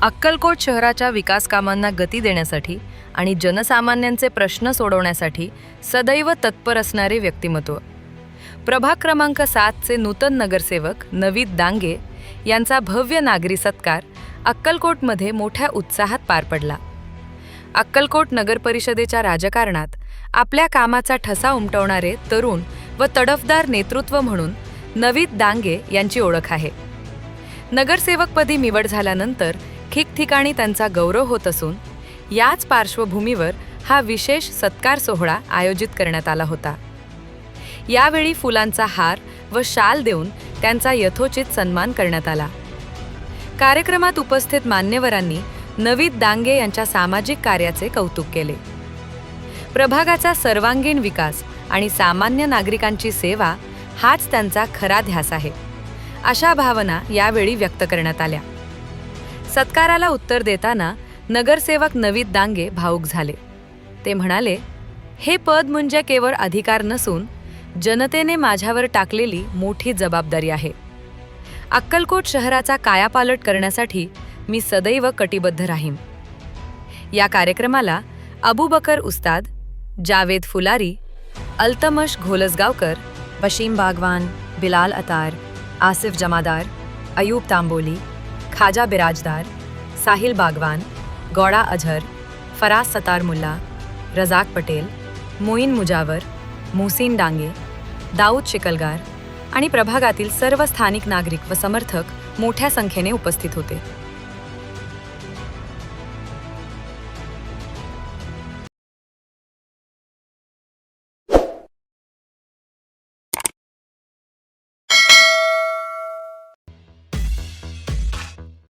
अक्कलकोट शहराच्या विकास कामांना गती देण्यासाठी आणि जनसामान्यांचे प्रश्न सोडवण्यासाठी सदैव तत्पर असणारे व्यक्तिमत्व. प्रभाग क्रमांक 7चे नूतन नगरसेवक नवीद दांगे यांचा भव्य नागरी सत्कार अक्कलकोटमध्ये मोठ्या उत्साहात पार पडला. अक्कलकोट नगरपरिषदेच्या राजकारणात आपल्या कामाचा ठसा उमटवणारे तरुण व तडफदार नेतृत्व म्हणून नवीद दांगे यांची ओळख आहे. नगरसेवकपदी निवड झाल्यानंतर ठिकठिकाणी त्यांचा गौरव होत असून याच पार्श्वभूमीवर हा विशेष सत्कार सोहळा आयोजित करण्यात आला होता. यावेळी फुलांचा हार व शाल देऊन त्यांचा यथोचित सन्मान करण्यात आला. कार्यक्रमात उपस्थित मान्यवरांनी नवीद दांगे यांच्या सामाजिक कार्याचे कौतुक केले. प्रभागाचा सर्वांगीण विकास आणि सामान्य नागरिकांची सेवा हाच त्यांचा खरा ध्यास आहे, अशा भावना यावेळी व्यक्त करण्यात आल्या. सत्काराला उत्तर देताना नगरसेवक नवीद दांगे भावुक झाले. ते म्हणाले, हे पद म्हणजे केवळ अधिकार नसून जनतेने माझ्यावर टाकलेली मोठी जबाबदारी आहे. अक्कलकोट शहराचा कायापालट करण्यासाठी मी सदैव कटिबद्ध राहीन. या कार्यक्रमाला अबूबकर उस्ताद, जावेद फुलारी, अल्तमश घोलसगावकर, वशीम बागवान, बिलाल अतार, आसिफ जमादार, अयूब तांबोली, खाजा बिराजदार, साहिल बागवान, गौड़ा अजहर, फराज सतार मुल्ला, रजाक पटेल, मोईन मुजावर, मोहसिन डांगे, दाऊद शिकलगार आणि प्रभागातील सर्व स्थानिक नागरिक व समर्थक मोठ्या संख्येने उपस्थित होते.